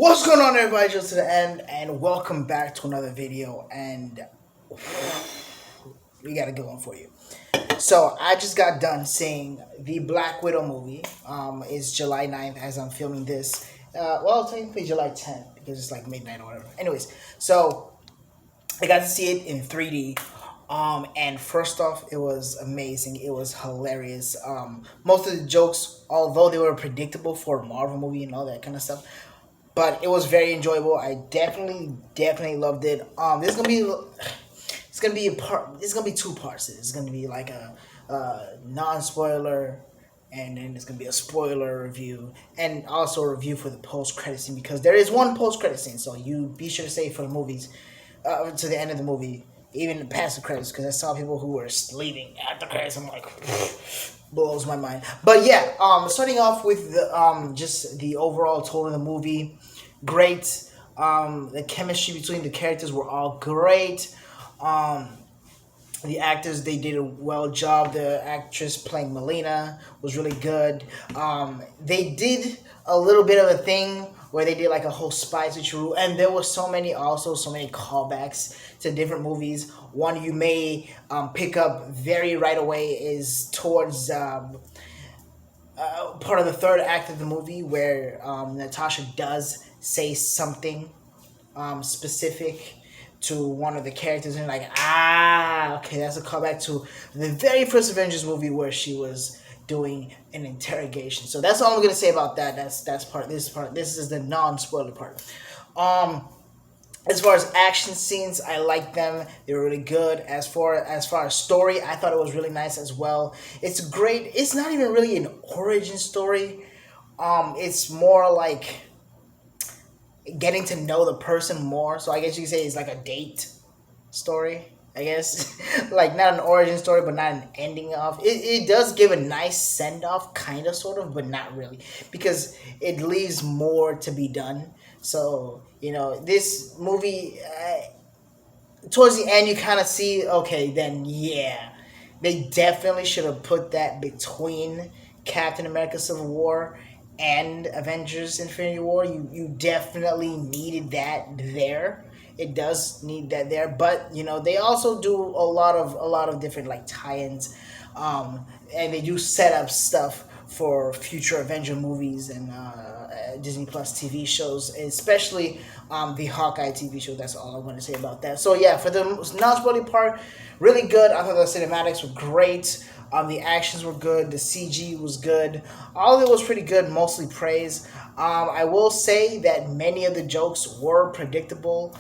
What's going on, everybody? Just to the end, and welcome back to another video. And we got a good one for you. So I just got done seeing the Black Widow movie. It's July 9th as I'm filming this. Well, technically July 10th because it's like midnight or whatever. Anyways, so I got to see it in 3D. And first off, it was amazing. It was hilarious. Most of the jokes, although they were predictable for a Marvel movie and all that kind of stuff, but it was very enjoyable. I definitely loved it. It's gonna be a part. It's gonna be two parts. It's gonna be like a non-spoiler, and then it's gonna be a spoiler review, and also a review for the post-credit scene because there is one post-credit scene. So you be sure to stay for the movies, to the end of the movie, even past the credits, because I saw people who were leaving at the credits. I'm like, blows my mind. But yeah, starting off with the just the overall tone of the movie, great. The chemistry between the characters were all great. Um, the actors, they did a well job. The actress playing Melina was really good. They did a little bit of a thing where they did like a whole spy situation, and there was so many callbacks to different movies. One you may pick up very right away is towards part of the third act of the movie where Natasha does say something specific to one of the characters, and like, okay, that's a callback to the very first Avengers movie where she was doing an interrogation. So that's all I'm gonna say about that. That's part. This part. This is the non-spoiler part. Um, as far as action scenes, I like them. They were really good. As far as story, I thought it was really nice as well. It's great. It's not even really an origin story. It's more like getting to know the person more. So I guess you could say it's like a date story. I guess like not an origin story, but not an ending of. It does give a nice send off, kind of, sort of, but not really, because it leaves more to be done. So this movie, towards the end, you kind of see, okay, then yeah, they definitely should have put that between Captain America: Civil War and Avengers: Infinity War. You definitely needed that there. It does need that there, but they also do a lot of different like tie-ins, and they do set up stuff for future Avenger movies and Disney Plus TV shows, especially the Hawkeye TV show. That's all I'm going to say about that. So yeah, for the non-spoiling part, really good. I thought the cinematics were great. The actions were good. The CG was good. All of it was pretty good. Mostly praise. I will say that many of the jokes were predictable.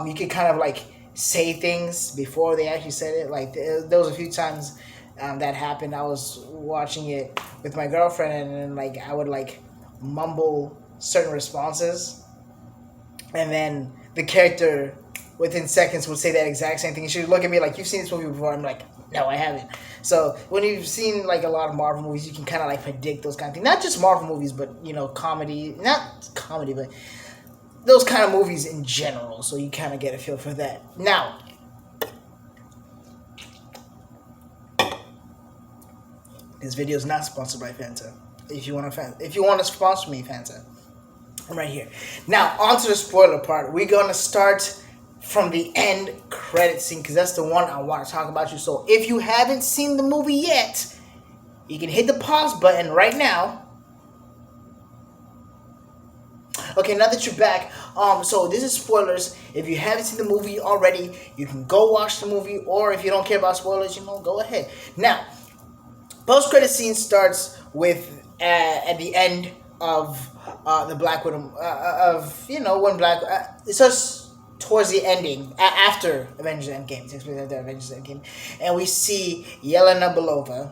You could kind of like say things before they actually said it. Like there was a few times that happened. I was watching it with my girlfriend, and then like I would like mumble certain responses, and then the character within seconds would say that exact same thing. And she would look at me like, "You've seen this movie before." I'm like, "No, I haven't." So when you've seen like a lot of Marvel movies, you can kind of like predict those kind of things. Not just Marvel movies, but comedy. Not comedy, but those kind of movies in general. So you kind of get a feel for that. Now, this video is not sponsored by Fanta. If you want to sponsor me, Fanta, I'm right here. Now, on to the spoiler part. We're gonna start from the end credit scene because that's the one I want to talk about you. So if you haven't seen the movie yet, you can hit the pause button right now. Okay, now that you're back, so this is spoilers. If you haven't seen the movie already, you can go watch the movie, or if you don't care about spoilers, go ahead. Now, post-credit scene starts with at the end of the Black Widow when it starts towards the ending after Avengers Endgame. It takes place after Avengers Endgame, and we see Yelena Belova,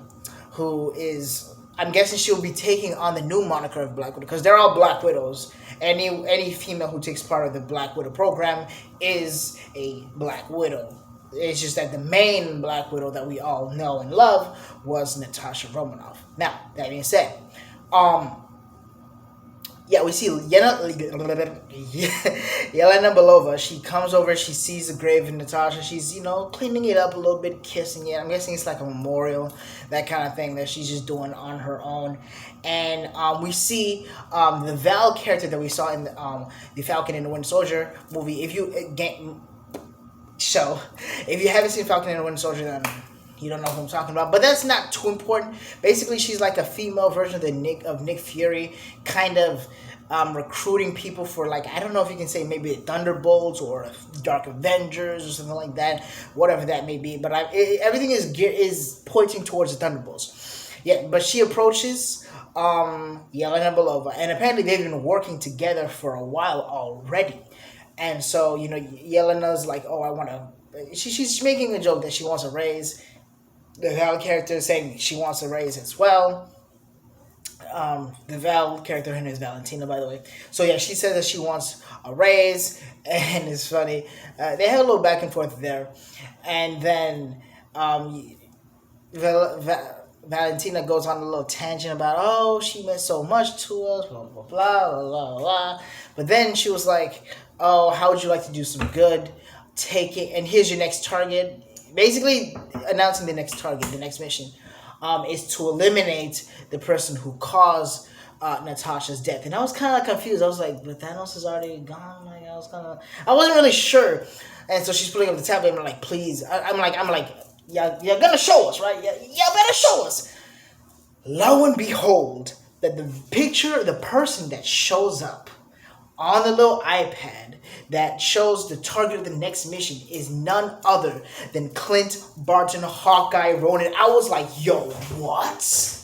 who is, I'm guessing she'll be taking on the new moniker of Black Widow because they're all Black Widows. Any female who takes part of the Black Widow program is a Black Widow. It's just that the main Black Widow that we all know and love was Natasha Romanoff. Now, that being said, yeah, we see Yelena Belova. She comes over, she sees the grave of Natasha. She's, cleaning it up a little bit, kissing it. I'm guessing it's like a memorial, that kind of thing that she's just doing on her own. And we see the Val character that we saw in the Falcon and the Winter Soldier movie. If you so, if you haven't seen Falcon and the Winter Soldier, then you don't know who I'm talking about. But that's not too important. Basically, she's like a female version of Nick Fury, kind of recruiting people for, like, I don't know if you can say maybe Thunderbolts or Dark Avengers or something like that, whatever that may be. But everything is pointing towards the Thunderbolts. Yeah, but she approaches Yelena Belova, and apparently they've been working together for a while already. And so, Yelena's like, oh, I want to. She's making a joke that she wants a raise. The Val character is saying she wants a raise as well. The Val character, her name is Valentina, by the way. So yeah, she says that she wants a raise, and it's funny. They had a little back and forth there, and then Valentina goes on a little tangent about, oh, she meant so much to us, blah blah blah blah blah blah. But then she was like, oh, how would you like to do some good? Take it, and here's your next target. Basically, announcing the next target, the next mission, is to eliminate the person who caused Natasha's death. And I was kind of confused. I was like, but Thanos is already gone. Like, I wasn't really sure. And so she's pulling up the tablet. And I'm like, please. I'm like, yeah, you're gonna show us, right? Yeah, you better show us. Lo and behold, that the person that shows up on the little iPad that shows the target of the next mission is none other than Clint Barton, Hawkeye, Ronin. I was like, yo, what?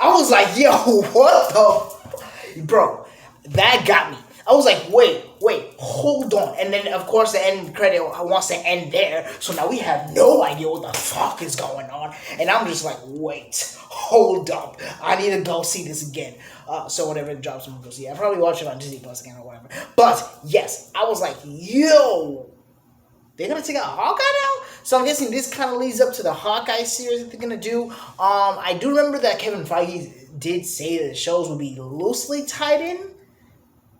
I was like, yo, what the? Bro, that got me. I was like, wait, hold on. And then, of course, the end credit wants to end there. So now we have no idea what the fuck is going on. And I'm just like, wait, hold up. I need to go see this again. So whatever it drops, I'm going to go see it. I'll probably watch it on Disney Plus again or whatever. But, yes, I was like, yo, they're going to take out Hawkeye now? So I'm guessing this kind of leads up to the Hawkeye series that they're going to do. I do remember that Kevin Feige did say that the shows will be loosely tied in,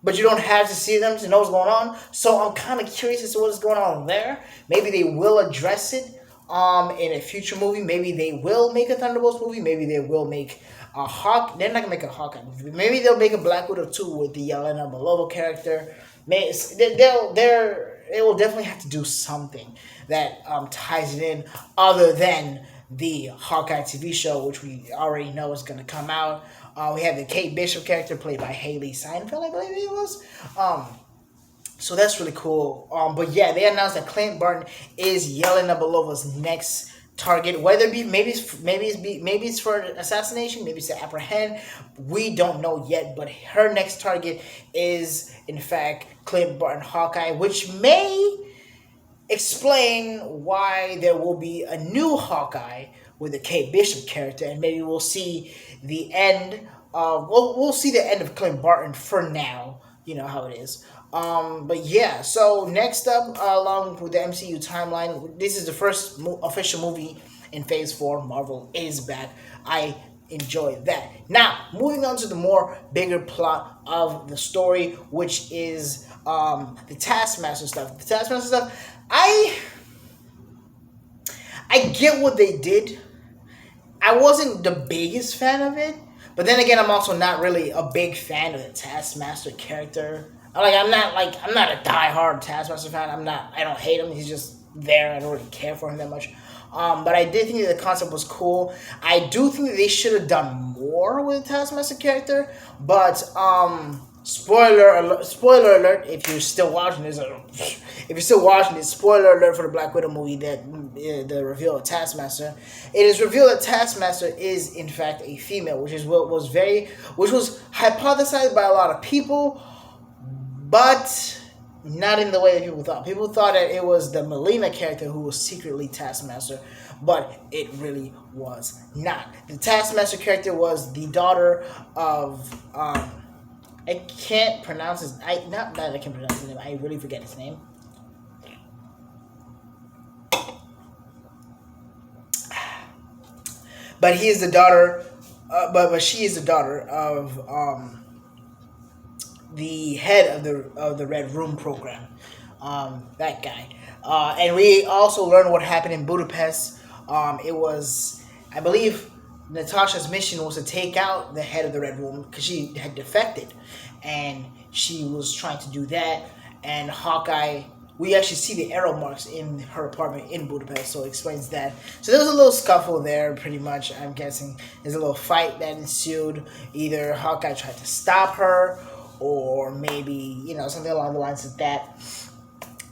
but you don't have to see them to know what's going on. So I'm kind of curious as to what is going on there. Maybe they will address it in a future movie. Maybe they will make a Thunderbolts movie. Maybe they will make a Hawk. They're not gonna make a Hawkeye movie. Maybe they'll make a Black Widow 2 with the Yelena Belova character. They will definitely have to do something that ties it in, other than the Hawkeye TV show, which we already know is going to come out. We have the Kate Bishop character played by Haley Seinfeld, I believe it was. So that's really cool. But yeah, they announced that Clint Barton is Yelena Belova's next target. Whether it be maybe it's for assassination, maybe it's to apprehend. We don't know yet. But her next target is in fact Clint Barton, Hawkeye, which may explain why there will be a new Hawkeye with a Kate Bishop character, and maybe we'll see the end. We'll see the end of Clint Barton for now. You know how it is. But yeah, so next up, along with the MCU timeline, this is the first official movie in Phase 4. Marvel is back. I enjoy that. Now, moving on to the more bigger plot of the story, which is the Taskmaster stuff. The Taskmaster stuff, I get what they did. I wasn't the biggest fan of it, but then again, I'm also not really a big fan of the Taskmaster character. I'm not a diehard Taskmaster fan. I don't hate him. He's just there. I don't really care for him that much. But I did think that the concept was cool. I do think that they should have done more with the Taskmaster character. But spoiler alert, if you're still watching this, spoiler alert for the Black Widow movie, that the reveal of Taskmaster. It is revealed that Taskmaster is in fact a female, which was hypothesized by a lot of people, but not in the way that people thought. People thought that it was the Melina character who was secretly Taskmaster, but it really was not. The Taskmaster character was the daughter of I can't pronounce his. Not that I can pronounce his name. I really forget his name. But he is the daughter. But she is the daughter of the head of the Red Room program, that guy. And we also learned what happened in Budapest. It was, I believe, Natasha's mission was to take out the head of the Red Room because she had defected, and she was trying to do that. And Hawkeye, we actually see the arrow marks in her apartment in Budapest, so it explains that. So there was a little scuffle there, pretty much. I'm guessing there's a little fight that ensued. Either Hawkeye tried to stop her, or maybe something along the lines of that.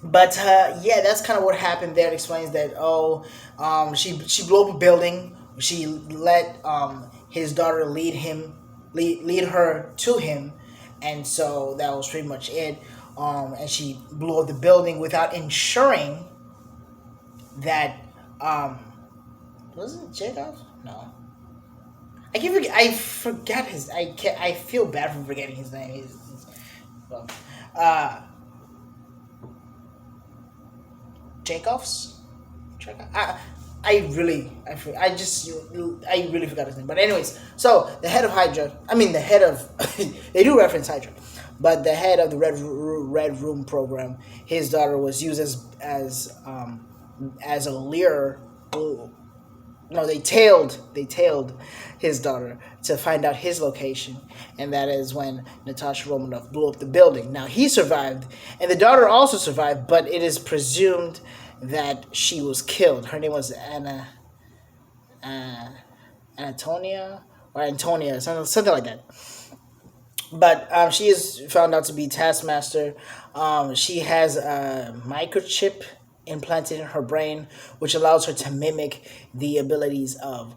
But yeah, that's kind of what happened there. It explains that she blew up a building. She let his daughter lead her to him, and so that was pretty much it. And she blew up the building without ensuring that was it Jacob? No, I forgot his. I feel bad for forgetting his name. Well, uh, Jacobs. I really forgot his name. But anyways, so the head of Hydra. I mean, the head of they do reference Hydra, but the head of the Red Room program. His daughter was used as a lure. No, they tailed his daughter to find out his location, and that is when Natasha Romanoff blew up the building. Now he survived, and the daughter also survived, but it is presumed that she was killed. Her name was Antonia or Antonia, something like that. But she is found out to be Taskmaster. She has a microchip implanted in her brain, which allows her to mimic the abilities of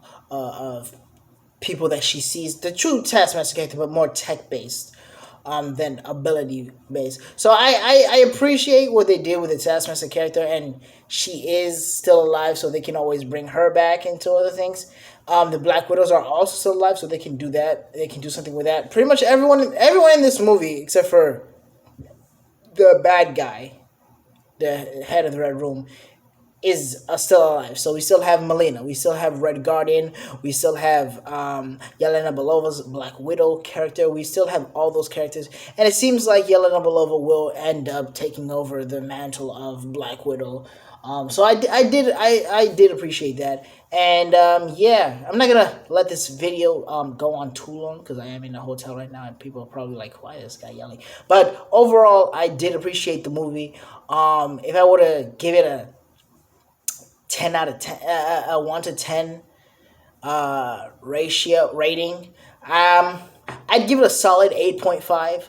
people that she sees. The true Taskmaster character, but more tech based than ability based. So I appreciate what they did with the Taskmaster character, and she is still alive, so they can always bring her back into other things. The Black Widows are also still alive, so they can do that. They can do something with that. Pretty much everyone in this movie, except for the bad guy, the head of the Red Room, is still alive. So we still have Melina, we still have Red Guardian, we still have Yelena Belova's Black Widow character. We still have all those characters, and it seems like Yelena Belova will end up taking over the mantle of Black Widow. So I did appreciate that, and yeah, I'm not gonna let this video go on too long because I am in a hotel right now and people are probably like, why is this guy yelling? But overall, I did appreciate the movie. If I were to give it a 10 out of 10, a 1 to 10 ratio rating, I'd give it a solid 8.5.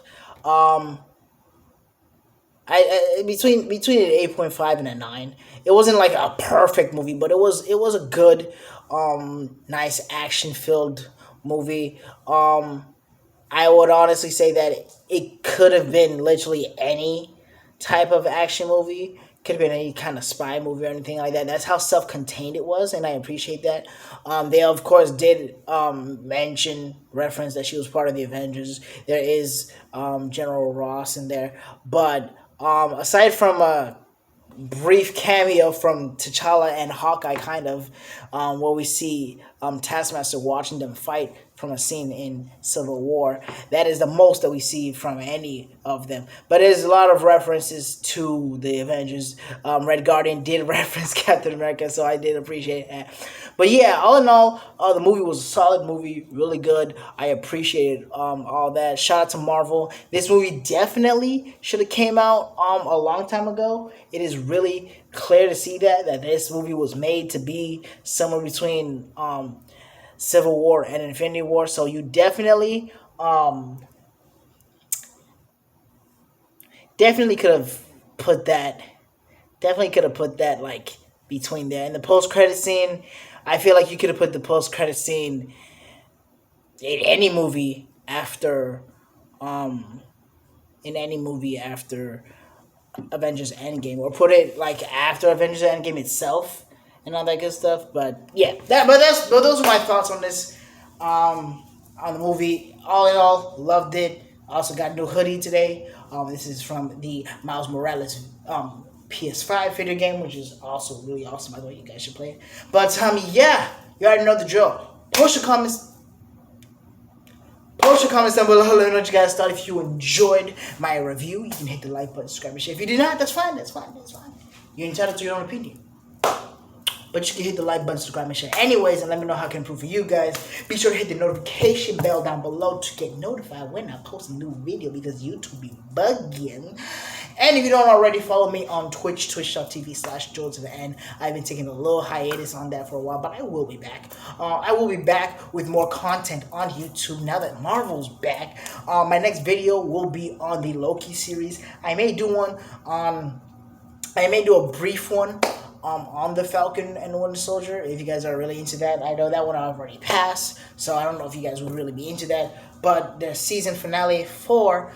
Between an 8.5 and a 9. It wasn't like a perfect movie, but it was a good, nice action filled movie. I would honestly say that it could have been literally any type of action movie. Could have been any kind of spy movie or anything like that. That's how self contained it was, and I appreciate that. They of course did mention reference that she was part of the Avengers. There is General Ross in there, but aside from a brief cameo from T'Challa and Hawkeye, kind of, where we see Taskmaster watching them fight from a scene in Civil War. That is the most that we see from any of them. But there's a lot of references to the Avengers. Red Guardian did reference Captain America, so I did appreciate that. But yeah, all in all, the movie was a solid movie, really good. I appreciated all that. Shout out to Marvel. This movie definitely should have came out a long time ago. It is really clear to see that this movie was made to be somewhere between Civil War and Infinity War. So you definitely could have put that like between there. And the post credit scene, I feel like you could have put the post credit scene in any movie after Avengers Endgame, or put it like after Avengers Endgame itself and all that good stuff. But yeah, but those are my thoughts on this, on the movie. All in all, loved it. Also got a new hoodie today. This is from the Miles Morales PS5 video game, which is also really awesome. By the way, you guys should play it. But yeah, you already know the drill. Post your comments down below. Let me know what you guys thought. If you enjoyed my review, you can hit the like button, subscribe, and share. If you did not, that's fine. That's fine. That's fine. You're entitled to your own opinion. But you can hit the like button, subscribe, and share anyways, and let me know how I can improve for you guys. Be sure to hit the notification bell down below to get notified when I post a new video because YouTube be bugging. And if you don't already, follow me on Twitch, twitch.tv/JoelToTheEnd. I've been taking a little hiatus on that for a while, but I will be back. I will be back with more content on YouTube now that Marvel's back. My next video will be on the Loki series. I may do a brief one on the Falcon and Winter Soldier, if you guys are really into that. I know that one I've already passed, so I don't know if you guys would really be into that. But the season finale for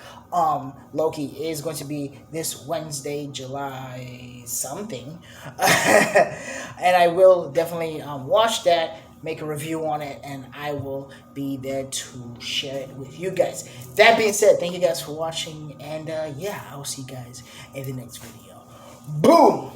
Loki is going to be this Wednesday, July something. And I will definitely watch that, make a review on it, and I will be there to share it with you guys. That being said, thank you guys for watching, and yeah, I'll see you guys in the next video. Boom!